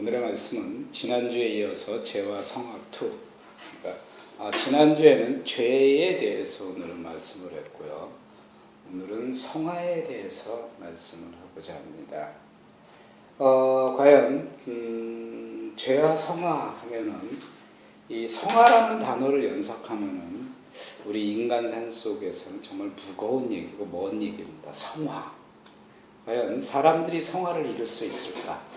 오늘의 말씀은 지난주에 이어서 죄와 성악2. 지난주에는 죄에 대해서 오늘은 말씀을 했고요. 오늘은 성화에 대해서 말씀을 하고자 합니다. 과연 죄와 성화 하면은 이 성화라는 단어를 연상하면은 우리 인간산 속에서는 정말 무거운 얘기고 먼 얘기입니다. 성화. 과연 사람들이 성화를 이룰 수 있을까?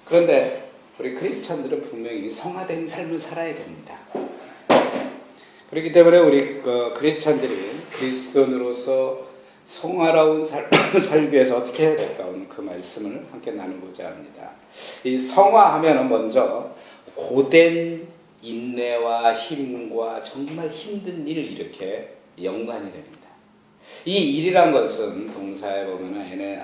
그런데 우리 크리스찬들은 분명히 성화된 삶을 살아야 됩니다. 그렇기 때문에 우리 크리스찬들이 그리스도인으로서 성화로운 삶을 살기 위해서 어떻게 해야 될까? 오늘 그 말씀을 함께 나누고자 합니다. 이 성화하면은 먼저 고된 인내와 힘과 정말 힘든 일을 이렇게 연관이 됩니다. 이 일이란 것은 동사에 보면은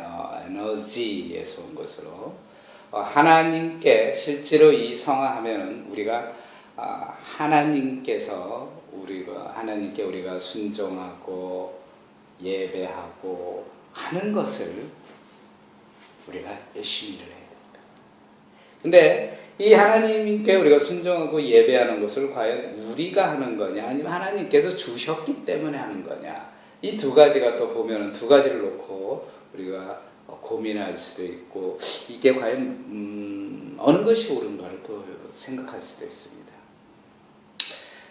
에너지에서 온 것으로 하나님께 실제로 이 성화하면은 우리가 하나님께 우리가 순종하고 예배하고 하는 것을 우리가 열심히 일을 해야 됩니다. 근데 이 하나님께 우리가 순종하고 예배하는 것을 과연 우리가 하는 거냐, 아니면 하나님께서 주셨기 때문에 하는 거냐, 이 두 가지가 또 보면은 두 가지를 놓고 우리가 고민할 수도 있고, 이게 과연 어느 것이 옳은가를 또 생각할 수도 있습니다.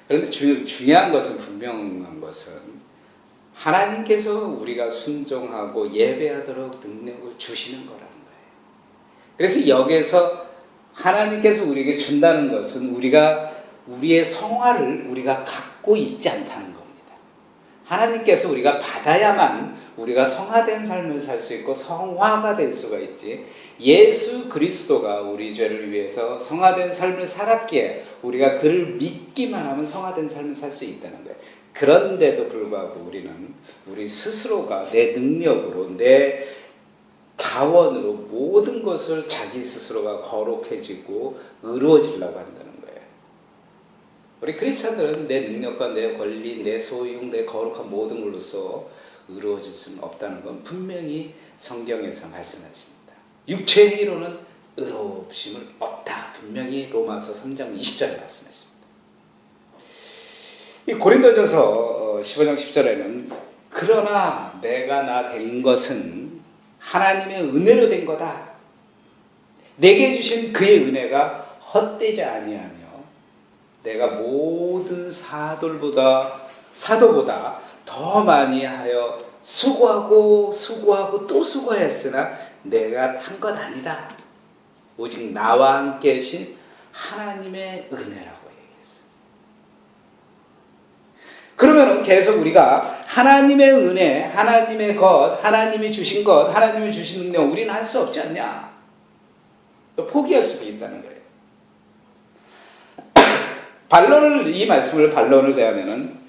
그런데 중요한 것은, 분명한 것은 하나님께서 우리가 순종하고 예배하도록 능력을 주시는 거라는 거예요. 그래서 여기에서 하나님께서 우리에게 준다는 것은 우리의 성화를 우리가 갖고 있지 않다는 겁니다. 하나님께서 우리가 받아야만 우리가 성화된 삶을 살 수 있고 성화가 될 수가 있지, 예수 그리스도가 우리 죄를 위해서 성화된 삶을 살았기에 우리가 그를 믿기만 하면 성화된 삶을 살 수 있다는 거예요. 그런데도 불구하고 우리는 우리 스스로가 내 능력으로, 내 자원으로 모든 것을 자기 스스로가 거룩해지고 의로워지려고 한다는 거예요. 우리 크리스찬들은 내 능력과 내 권리, 내 소유, 내 거룩한 모든 걸로서 의로워질 수는 없다는 건 분명히 성경에서 말씀하십니다. 육체의 행위로는 의로우심은 없다. 분명히 로마서 3장 20절에 말씀하십니다. 이 고린도전서 15장 10절에는 그러나 내가 나 된 것은 하나님의 은혜로 된 거다. 내게 주신 그의 은혜가 헛되지 아니하며 내가 모든 사도보다 더 많이 하여 수고하고 또 수고했으나 내가 한 것 아니다. 오직 나와 함께 계신 하나님의 은혜라고 얘기했어요. 그러면 계속 우리가 하나님의 은혜, 하나님의 것, 하나님이 주신 것, 하나님이 주신 능력 우리는 할 수 없지 않냐? 포기할 수도 있다는 거예요. 이 말씀을 반론을 대하면은,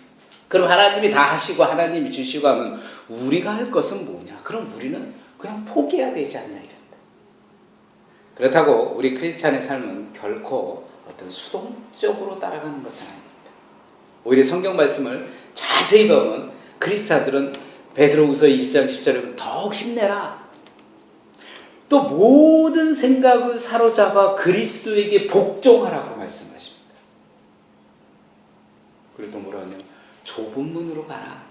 그럼 하나님이 다 하시고 하나님이 주시고 하면 우리가 할 것은 뭐냐? 그럼 우리는 그냥 포기해야 되지 않냐 이런다. 그렇다고 우리 크리스찬의 삶은 결코 어떤 수동적으로 따라가는 것은 아닙니다. 오히려 성경 말씀을 자세히 보면 크리스찬들은 베드로후서 1장 10절에 더욱 힘내라. 또 모든 생각을 사로잡아 그리스도에게 복종하라고 말씀하십니다. 그리고 또 뭐라 하냐면 좁은 문으로 가라.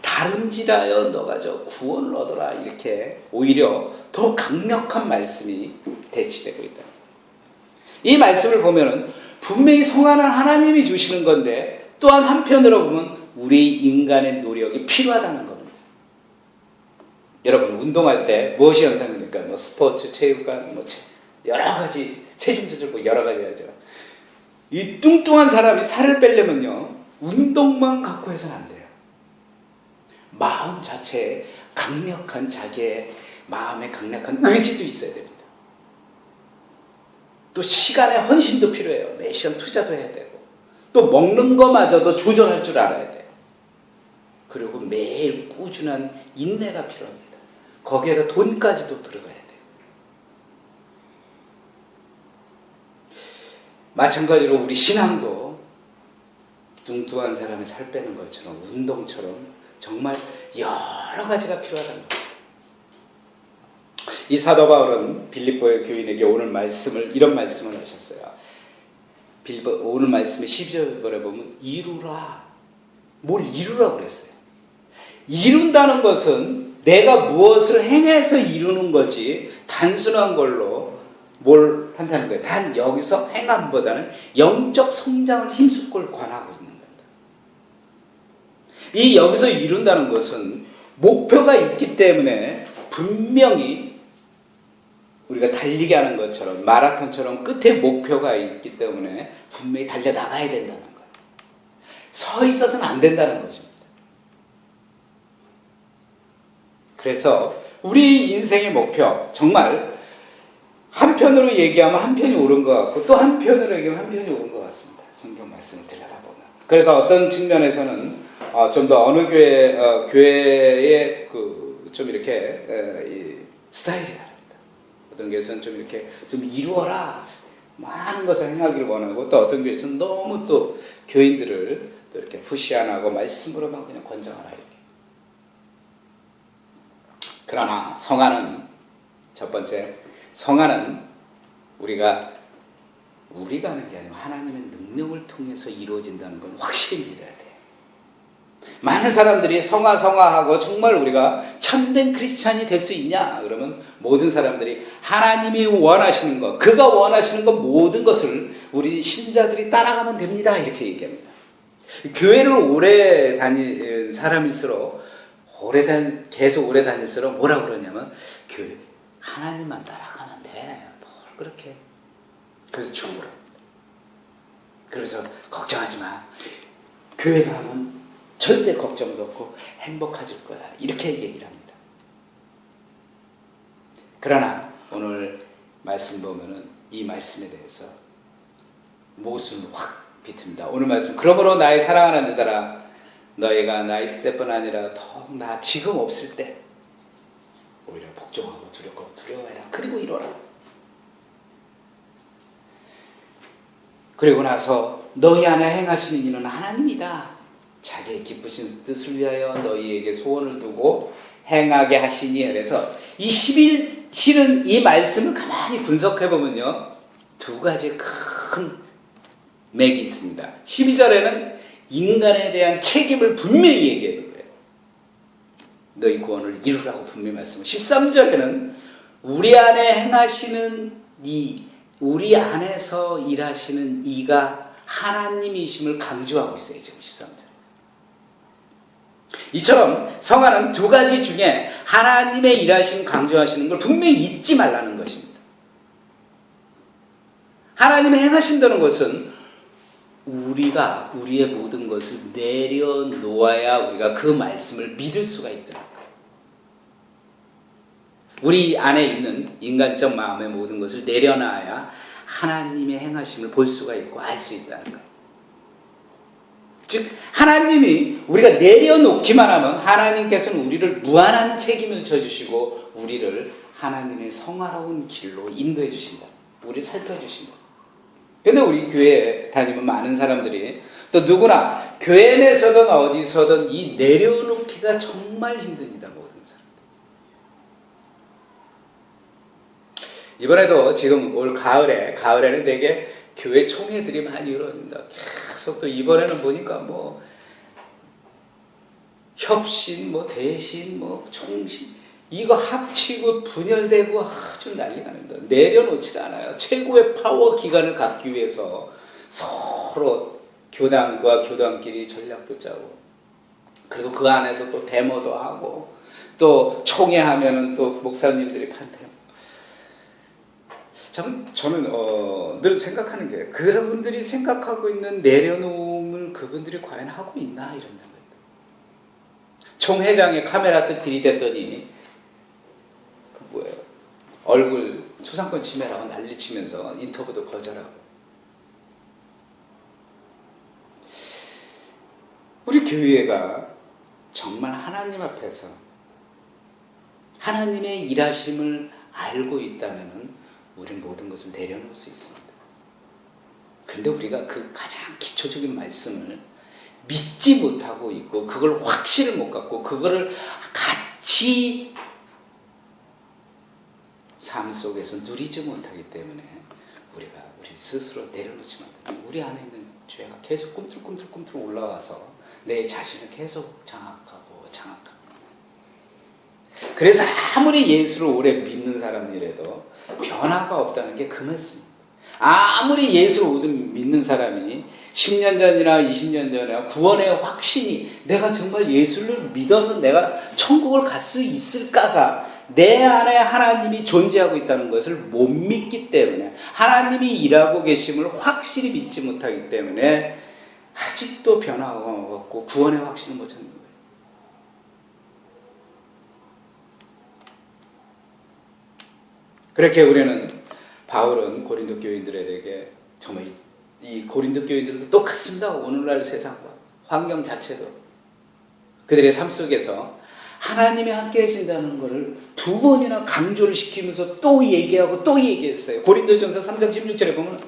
다름질하여 너가 구원을 얻어라. 이렇게 오히려 더 강력한 말씀이 대치되고 있다. 이 말씀을 보면은 분명히 성화는 하나님이 주시는 건데, 또한 한편으로 보면 우리 인간의 노력이 필요하다는 겁니다. 여러분, 운동할 때 무엇이 연상됩니까? 스포츠, 체육관, 여러 가지, 체중 조절, 여러 가지 하죠. 이 뚱뚱한 사람이 살을 빼려면요, 운동만 갖고 해서는 안 돼요. 마음 자체에 강력한, 자기의 마음에 강력한 의지도 있어야 됩니다. 또 시간의 헌신도 필요해요. 매 시간 투자도 해야 되고, 또 먹는 거마저도 조절할 줄 알아야 돼요. 그리고 매일 꾸준한 인내가 필요합니다. 거기에다 돈까지도 들어가야 돼요. 마찬가지로 우리 신앙도 뚱뚱한 사람이 살 빼는 것처럼, 운동처럼 정말 여러 가지가 필요하다는 거예요. 이 사도 바울은 빌립보의 교인에게 오늘 말씀을 이런 말씀을 하셨어요. 오늘 말씀의 12절에 보면 이루라. 뭘 이루라고 그랬어요. 이룬다는 것은 내가 무엇을 행해서 이루는 거지 단순한 걸로 뭘 한다는 거예요. 단 여기서 행함보다는 영적 성장을 힘쓰고 관하고 있는 겁니다. 이 여기서 이룬다는 것은 목표가 있기 때문에 분명히 우리가 달리게 하는 것처럼 마라톤처럼 끝에 목표가 있기 때문에 분명히 달려나가야 된다는 거예요. 서 있어서는 안 된다는 것입니다. 그래서 우리 인생의 목표, 정말 한편으로 얘기하면 한편이 옳은 것 같고 또 한편으로 얘기하면 한편이 옳은 것 같습니다. 성경 말씀을 들여다보면. 그래서 어떤 측면에서는 좀 더 어느 교회의 좀 이렇게 스타일이 다릅니다. 어떤 교회에서는 좀 이렇게 좀 이루어라 많은 것을 행하기를 원하고 또 어떤 교회에서는 너무 또 교인들을 또 이렇게 푸시 안 하고 말씀으로만 그냥 권장하라 이렇게. 그러나 성화는 첫 번째 성화는 우리가 하는 게 아니고 하나님의 능력을 통해서 이루어진다는 걸 확실히 믿어야 돼요. 많은 사람들이 성화하고 정말 우리가 참된 크리스찬이 될 수 있냐? 그러면 모든 사람들이 하나님이 원하시는 것, 그가 원하시는 것 모든 것을 우리 신자들이 따라가면 됩니다. 이렇게 얘기합니다. 교회를 오래 다닌 사람일수록 계속 오래 다닐수록 뭐라 그러냐면 교회 하나님만 따라가면 돼. 뭘 그렇게. 그래서 충고를. 그래서 걱정하지 마. 교회 가면 절대 걱정도 없고 행복해질 거야. 이렇게 얘기를 합니다. 그러나 오늘 말씀 보면은 이 말씀에 대해서 모순을 확 비틉니다. 오늘 말씀. 그러므로 나의 사랑하는 자들아 너희가 나 있을 때뿐 아니라 더욱 나 지금 없을 때 오히려 복종하고 두려워해라. 그리고 이뤄라. 그리고 나서 너희 안에 행하시는 이는 하나님이다. 자기의 기쁘신 뜻을 위하여 너희에게 소원을 두고 행하게 하시니. 그래서 이 11실은 이 말씀을 가만히 분석해 보면요. 두 가지 큰 맥이 있습니다. 12절에는 인간에 대한 책임을 분명히 얘기하는 거예요. 너희 구원을 이루라고 분명히 말씀을. 13절에는 우리 안에 행하시는 우리 안에서 일하시는 이가 하나님이심을 강조하고 있어요. 지금 13절. 이처럼 성화는 두 가지 중에 하나님의 일하심 강조하시는 걸 분명히 잊지 말라는 것입니다. 하나님의 행하신다는 것은 우리가 우리의 모든 것을 내려놓아야 우리가 그 말씀을 믿을 수가 있더라고요. 우리 안에 있는 인간적 마음의 모든 것을 내려놔야 하나님의 행하심을 볼 수가 있고 알 수 있다는 거예요. 즉 하나님이 우리가 내려놓기만 하면 하나님께서는 우리를 무한한 책임을 져주시고 우리를 하나님의 성화로운 길로 인도해 주신다. 우리를 살펴주신다. 근데 우리 교회에 다니면 많은 사람들이 또 누구나 교회 내서든 어디서든 이 내려놓기가 정말 힘듭니다. 모든 사람들. 이번에도 지금 올 가을에는 되게 교회 총회들이 많이 이루어집니다. 계속 또 이번에는 보니까 뭐 협신, 뭐 대신, 뭐 총신 이거 합치고 분열되고 아주 난리가 납니다. 내려놓지 않아요. 최고의 파워 기관을 갖기 위해서 서로 교단과 교단끼리 전략도 짜고 그리고 그 안에서 또 데모도 하고 또 총회하면은 또 목사님들이 판대요. 저는 늘 생각하는 게 그분들이 생각하고 있는 내려놓음을 그분들이 과연 하고 있나 이런 생각입니다. 총회장에 카메라 딱 들이댔더니 얼굴 초상권 침해라고 난리치면서 인터뷰도 거절하고. 우리 교회가 정말 하나님 앞에서 하나님의 일하심을 알고 있다면 우리는 모든 것을 내려놓을 수 있습니다. 그런데 우리가 그 가장 기초적인 말씀을 믿지 못하고 있고 그걸 확신을 못 갖고 그거를 같이 삶 속에서 누리지 못하기 때문에 우리 스스로 내려놓지 못한다. 우리 안에 있는 죄가 계속 꿈틀꿈틀 올라와서 내 자신을 계속 장악하고. 그래서 아무리 예수를 오래 믿는 사람이라도 변화가 없다는 게 그 말씀입니다. 아무리 예수를 오래 믿는 사람이 10년 전이나 20년 전이나 구원의 확신이 내가 정말 예수를 믿어서 내가 천국을 갈 수 있을까가 내 안에 하나님이 존재하고 있다는 것을 못 믿기 때문에 하나님이 일하고 계심을 확실히 믿지 못하기 때문에 아직도 변화가 없고 구원의 확신을 못 찾는 거예요. 그렇게 우리는 바울은 고린도 교인들에게 정말 이 고린도 교인들도 똑같습니다. 오늘날 세상과 환경 자체도 그들의 삶 속에서 하나님이 함께 하신다는 것을 두 번이나 강조를 시키면서 또 얘기하고 또 얘기했어요. 고린도전서 3장 16절에 보면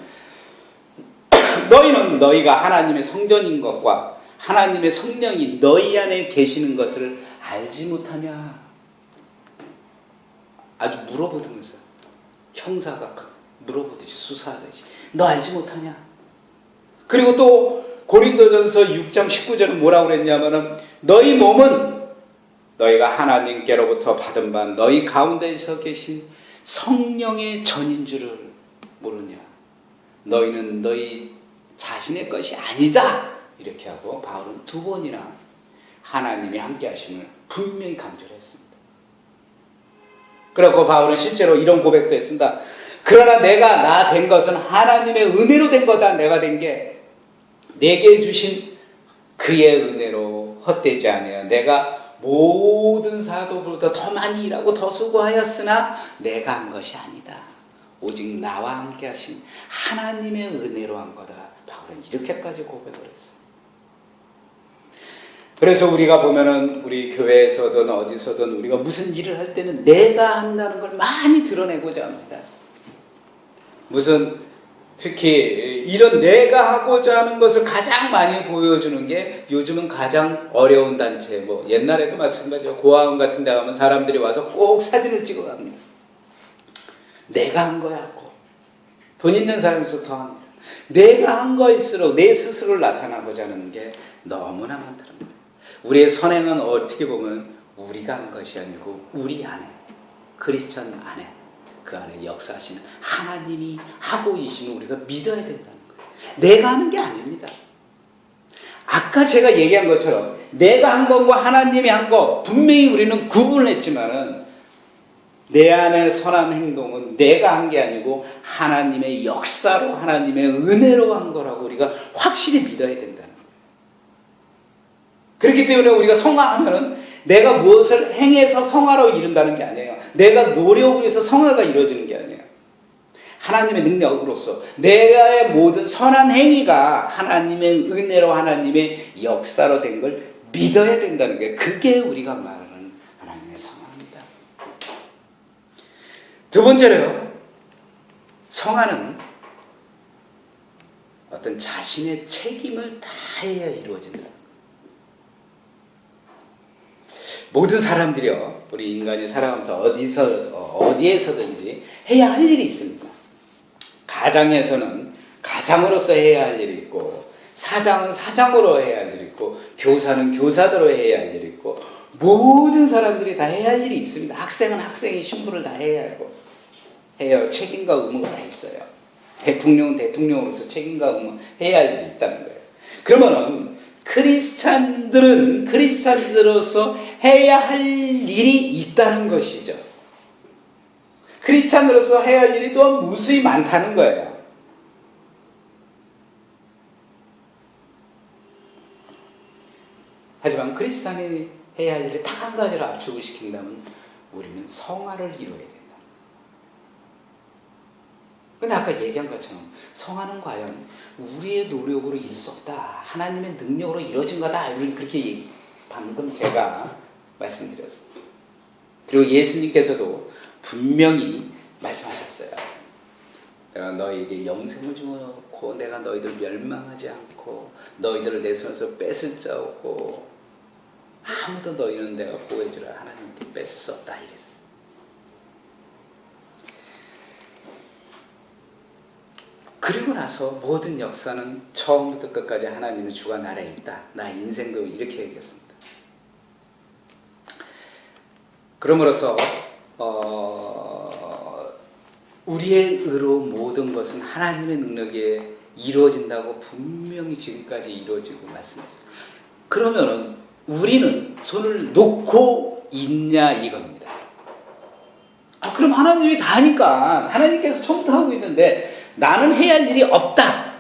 너희는 너희가 하나님의 성전인 것과 하나님의 성령이 너희 안에 계시는 것을 알지 못하냐. 아주 물어보면서 형사가 물어보듯이 수사하듯이 너 알지 못하냐. 그리고 또 고린도전서 6장 19절은 뭐라고 그랬냐면은 너희 몸은 너희가 하나님께로부터 받은 바 너희 가운데서 계신 성령의 전인 줄을 모르냐. 너희는 너희 자신의 것이 아니다. 이렇게 하고 바울은 두 번이나 하나님이 함께 하심을 분명히 강조를 했습니다. 그렇고 바울은 실제로 이런 고백도 했습니다. 그러나 내가 나 된 것은 하나님의 은혜로 된 거다. 내가 된 게 내게 주신 그의 은혜로 헛되지 아니하여 내가 모든 사도보다 더 많이 일하고 더 수고하였으나 내가 한 것이 아니다. 오직 나와 함께 하신 하나님의 은혜로 한 거다. 바울은 이렇게까지 고백을 했어요. 그래서 우리가 보면은 우리 교회에서든 어디서든 우리가 무슨 일을 할 때는 내가 한다는 걸 많이 드러내고자 합니다. 특히 이런 내가 하고자 하는 것을 가장 많이 보여주는 게 요즘은 가장 어려운 단체, 옛날에도 마찬가지로 고아원 같은 데 가면 사람들이 와서 꼭 사진을 찍어 갑니다. 내가 한 거야 하고 돈 있는 사람일수록 더 합니다. 내가 한 거일수록 내 스스로를 나타나고자 하는 게 너무나 많다는 거예요. 우리의 선행은 어떻게 보면 우리가 한 것이 아니고 우리 안에 크리스천 안에 그 안에 역사하시는 하나님이 하고 계시면 우리가 믿어야 된다는 거예요. 내가 하는 게 아닙니다. 아까 제가 얘기한 것처럼 내가 한 것과 하나님이 한 것 분명히 우리는 구분을 했지만은 내 안에 선한 행동은 내가 한 게 아니고 하나님의 역사로 하나님의 은혜로 한 거라고 우리가 확실히 믿어야 된다는 거예요. 그렇기 때문에 우리가 성화하면은 내가 무엇을 행해서 성화로 이룬다는 게 아니에요. 내가 노력을 해서 성화가 이루어지는 게 아니에요. 하나님의 능력으로서 내가의 모든 선한 행위가 하나님의 은혜로 하나님의 역사로 된 걸 믿어야 된다는 게 그게 우리가 말하는 하나님의 성화입니다. 두 번째로요. 성화는 어떤 자신의 책임을 다해야 이루어진다. 모든 사람들이요, 우리 인간이 살아가면서 어디에서든지 해야 할 일이 있습니다. 가장에서는 가장으로서 해야 할 일이 있고, 사장은 사장으로 해야 할 일이 있고, 교사는 교사대로 해야 할 일이 있고, 모든 사람들이 다 해야 할 일이 있습니다. 학생은 학생의 신분을 다 해야 하고, 해요. 책임과 의무가 다 있어요. 대통령은 대통령으로서 책임과 의무 해야 할 일이 있다는 거예요. 그러면은, 크리스찬들은 크리스찬들로서 해야 할 일이 있다는 것이죠. 크리스찬으로서 해야 할 일이 또한 무수히 많다는 거예요. 하지만 크리스찬이 해야 할 일이 딱 한 가지를 압축을 시킨다면 우리는 성화를 이루어야 된다. 근데 아까 얘기한 것처럼 성화는 과연 우리의 노력으로 이룰 수 없다. 하나님의 능력으로 이루어진 거다. 우리는 그렇게 방금 제가 말씀드렸습니다. 그리고 예수님께서도 분명히 말씀하셨어요. 내가 너희에게 영생을 주어놓고 내가 너희들 멸망하지 않고 너희들을 내 손에서 뺏을 자 없고 아무도 너희는 내가 보호해주라 하나님께 뺏을 수 없다 이랬어요. 그리고 나서 모든 역사는 처음부터 끝까지 하나님의 주가 나라에 있다. 나 인생도 이렇게 얘기했습니다. 그러므로서 우리의 의로 모든 것은 하나님의 능력에 이루어진다고 분명히 지금까지 이루어지고 말씀했어요. 그러면은 우리는 손을 놓고 있냐 이겁니다. 그럼 하나님이 다 하니까 하나님께서 처음부터 하고 있는데 나는 해야 할 일이 없다.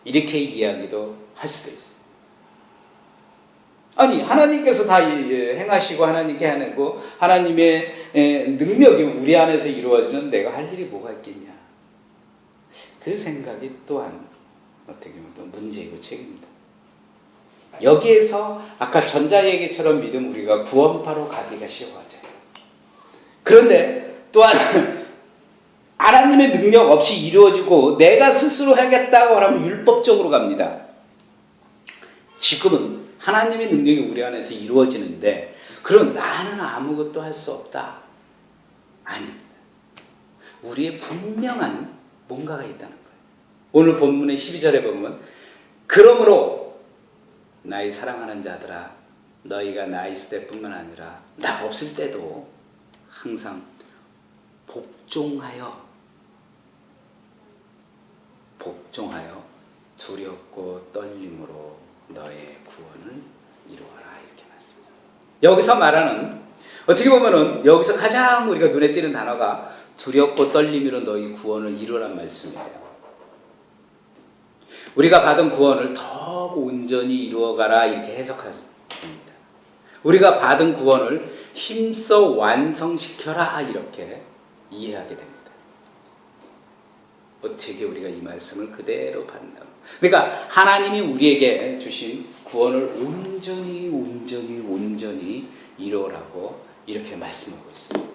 이렇게 이야기도 할 수도 있어요. 아니 하나님께서 다 행하시고 하나님께 하고 하나님의 능력이 우리 안에서 이루어지는 내가 할 일이 뭐가 있겠냐. 그 생각이 또한 어떻게 보면 또 문제이고 책임입니다. 여기에서 아까 전자얘기처럼 믿음 우리가 구원파로 가기가 쉬워져요. 그런데 또한 하나님의 능력 없이 이루어지고 내가 스스로 하겠다고 하면 율법적으로 갑니다. 지금은 하나님의 능력이 우리 안에서 이루어지는데 그럼 나는 아무것도 할 수 없다. 아닙니다. 우리의 분명한 뭔가가 있다는 거예요. 오늘 본문의 12절에 보면 그러므로 나의 사랑하는 자들아 너희가 나 있을 때뿐만 아니라 나 없을 때도 항상 복종하여 두렵고 떨림으로 너의 구원을 이루어라 이렇게 말씀합니다. 여기서 말하는 어떻게 보면은 여기서 가장 우리가 눈에 띄는 단어가 두렵고 떨림으로 너희 구원을 이루라는 말씀이에요. 우리가 받은 구원을 더욱 온전히 이루어가라 이렇게 해석합니다. 우리가 받은 구원을 힘써 완성시켜라 이렇게 이해하게 됩니다. 어떻게 우리가 이 말씀을 그대로 받나? 그러니까 하나님이 우리에게 주신 구원을 온전히 이루라고 이렇게 말씀하고 있습니다.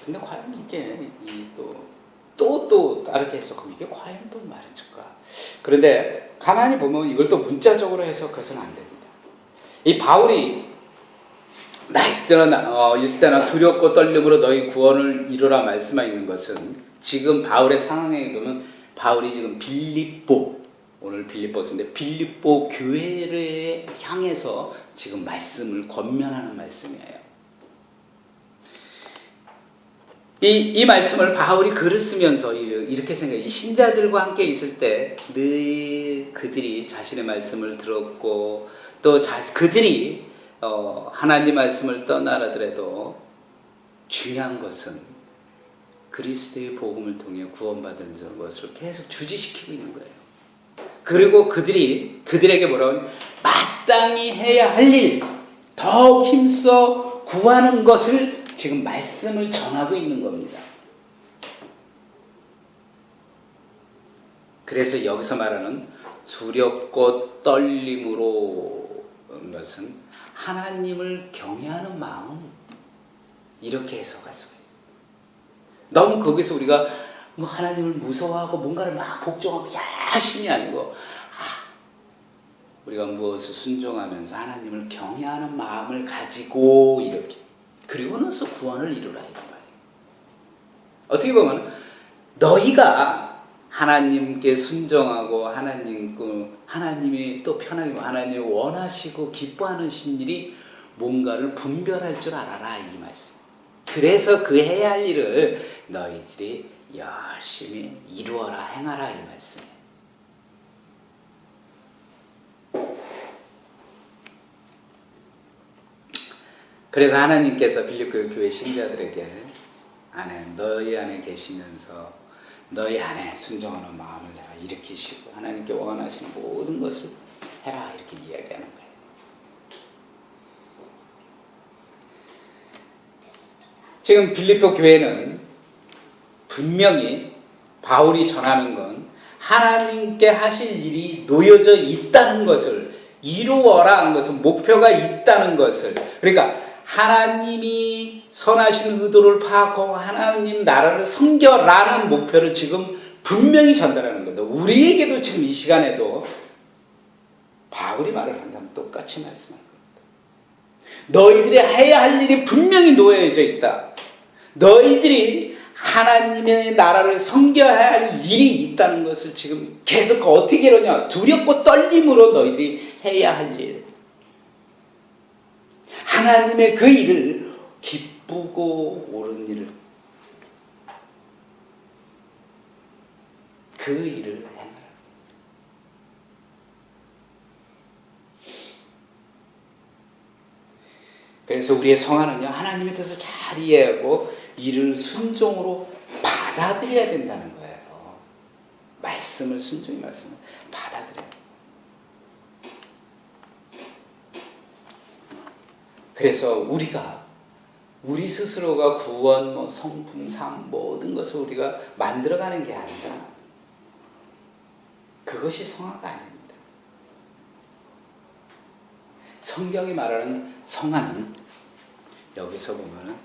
근데 과연 이게 또 다르게 해석하면 이게 과연 또 말해줄까? 그런데 가만히 보면 이걸 또 문자적으로 해석해서는 안 됩니다. 이 바울이 나 있을 때나 두렵고 떨림으로 너희 구원을 이루라 말씀하고 있는 것은 지금 바울의 상황에 보면 바울이 지금 오늘 빌립보서인데 빌립보 교회를 향해서 지금 말씀을 권면하는 말씀이에요. 이 말씀을 바울이 글을 쓰면서 이렇게 생각해요. 이 신자들과 함께 있을 때 늘 그들이 자신의 말씀을 들었고 또 그들이 하나님 말씀을 떠나더라도 중요한 것은 그리스도의 복음을 통해 구원받은 것을 계속 주지시키고 있는 거예요. 그리고 그들에게 뭐라고 하냐면 마땅히 해야 할 일, 더욱 힘써 구하는 것을 지금 말씀을 전하고 있는 겁니다. 그래서 여기서 말하는 두렵고 떨림으로 것은 하나님을 경외하는 마음 이렇게 해석할 수가 있어요. 너무 거기서 우리가 하나님을 무서워하고 뭔가를 막 복종하고 열심히 아니고 우리가 무엇을 순종하면서 하나님을 경외하는 마음을 가지고 이렇게 그리고 나서 구원을 이루라 이런 말이에요. 어떻게 보면 너희가 하나님께 순종하고 하나님이 또 편하게 하나님이 원하시고 기뻐하는 일이 뭔가를 분별할 줄 알아라 이 말씀. 그래서 그 해야 할 일을 너희들이 열심히 이루어라 행하라 이 말씀이에요. 그래서 하나님께서 빌립보 교회 신자들에게 너희 안에 계시면서 너희 안에 순종하는 마음을 내가 일으키시고 하나님께 원하시는 모든 것을 해라 이렇게 이야기하는 거예요. 지금 빌립보 교회는 분명히 바울이 전하는 건 하나님께 하실 일이 놓여져 있다는 것을 이루어라 하는 것은 목표가 있다는 것을 그러니까 하나님이 선하신 의도를 파악하고 하나님 나라를 섬겨라는 목표를 지금 분명히 전달하는 겁니다. 우리에게도 지금 이 시간에도 바울이 말을 한다면 똑같이 말씀하는 겁니다. 너희들이 해야 할 일이 분명히 놓여져 있다. 너희들이 하나님의 나라를 섬겨야 할 일이 있다는 것을 지금 계속 어떻게 이러냐? 두렵고 떨림으로 너희들이 해야 할 일. 하나님의 그 일을 기쁘고 옳은 일을, 그 일을 행하라. 그래서 우리의 성화는요, 하나님의 뜻을 잘 이해하고 이를 순종으로 받아들여야 된다는 거예요. 말씀을 순종히 말씀을 받아들여요. 그래서 우리 스스로가 구원, 성품, 상 모든 것을 우리가 만들어가는 게 아니라 그것이 성화가 아닙니다. 성경이 말하는 성화는 여기서 보면은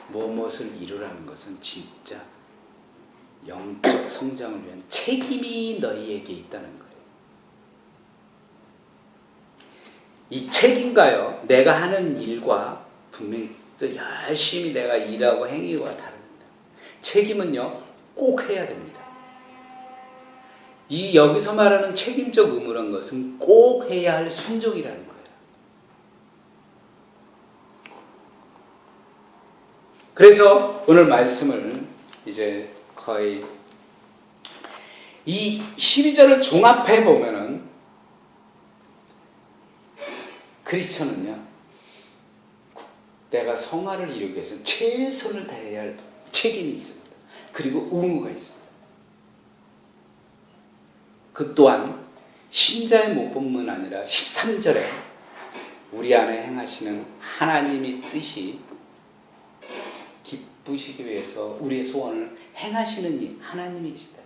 무엇을 이루라는 것은 진짜 영적 성장을 위한 책임이 너희에게 있다는 거예요. 이 책임과요, 내가 하는 일과 분명히 또 열심히 내가 일하고 행위와 다릅니다. 책임은요, 꼭 해야 됩니다. 이 여기서 말하는 책임적 의무란 것은 꼭 해야 할 순종이라는 거예요. 그래서 오늘 말씀을 이제 거의 이 12절을 종합해 보면은 크리스천은요, 내가 성화를 이루기 위해서 최선을 다해야 할 책임이 있습니다. 그리고 의무가 있습니다. 그 또한 신자의 모범뿐만 아니라 13절에 우리 안에 행하시는 하나님의 뜻이 기쁘시기 위해서 우리의 소원을 행하시는 이 하나님이시다.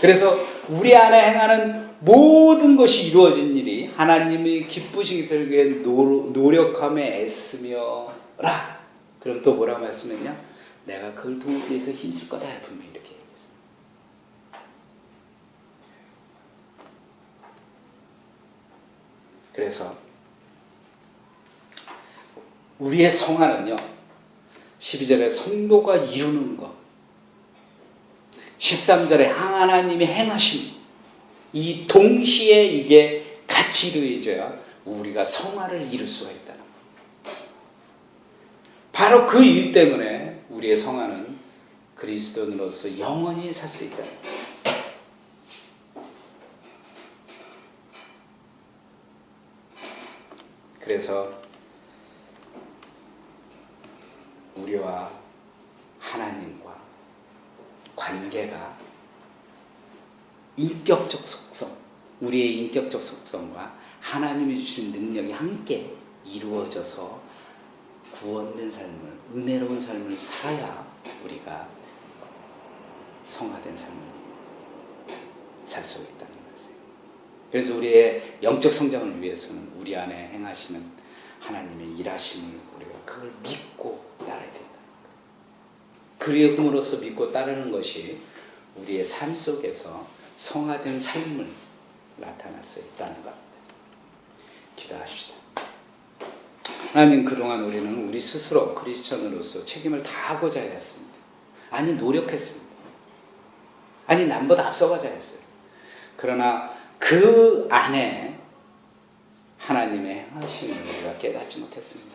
그래서 우리 안에 행하는 모든 것이 이루어진 일이 하나님이 기쁘시기 위해 노력함에 애쓰며라. 그럼 또 뭐라고 말씀했냐? 내가 그걸 도우기 위해서 힘쓸 거다. 분명히 이렇게 얘기했어요. 그래서 우리의 성화는요, 12절에 성도가 이루는 것, 13절에 하나님이 행하심, 이 동시에 이게 같이 이루어져야 우리가 성화를 이룰 수가 있다는 것. 바로 그 이유 때문에 우리의 성화는 그리스도인으로서 영원히 살 수 있다는 것. 그래서 우리와 하나님과 관계가 인격적 속성, 우리의 인격적 속성과 하나님이 주신 능력이 함께 이루어져서 구원된 삶을, 은혜로운 삶을 살아야 우리가 성화된 삶을 살 수 있다는 것이에요. 그래서 우리의 영적 성장을 위해서는 우리 안에 행하시는 하나님의 일하심을 우리가 그걸 믿고 따라야 된다. 그리움으로써 믿고 따르는 것이 우리의 삶 속에서 성화된 삶을 나타날 수 있다는 겁니다. 기도하십시다. 하나님, 그동안 우리는 우리 스스로 크리스천으로서 책임을 다하고자 했습니다. 아니, 노력했습니다. 아니, 남보다 앞서가자 했어요. 그러나 그 안에 하나님의 행하심을 우리가 깨닫지 못했습니다.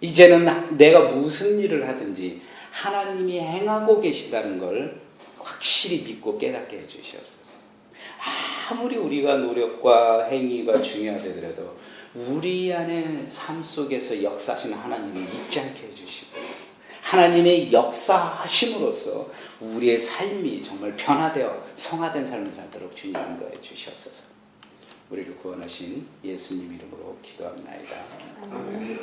이제는 내가 무슨 일을 하든지 하나님이 행하고 계시다는 걸 확실히 믿고 깨닫게 해주시옵소서. 아무리 우리가 노력과 행위가 중요하더라도 우리 안에 삶 속에서 역사하시는 하나님을 잊지 않게 해주시고, 하나님의 역사하심으로써 우리의 삶이 정말 변화되어 성화된 삶을 살도록 주님 인도해 주시옵소서. 우리를 구원하신 예수님 이름으로 기도합니다. 아멘.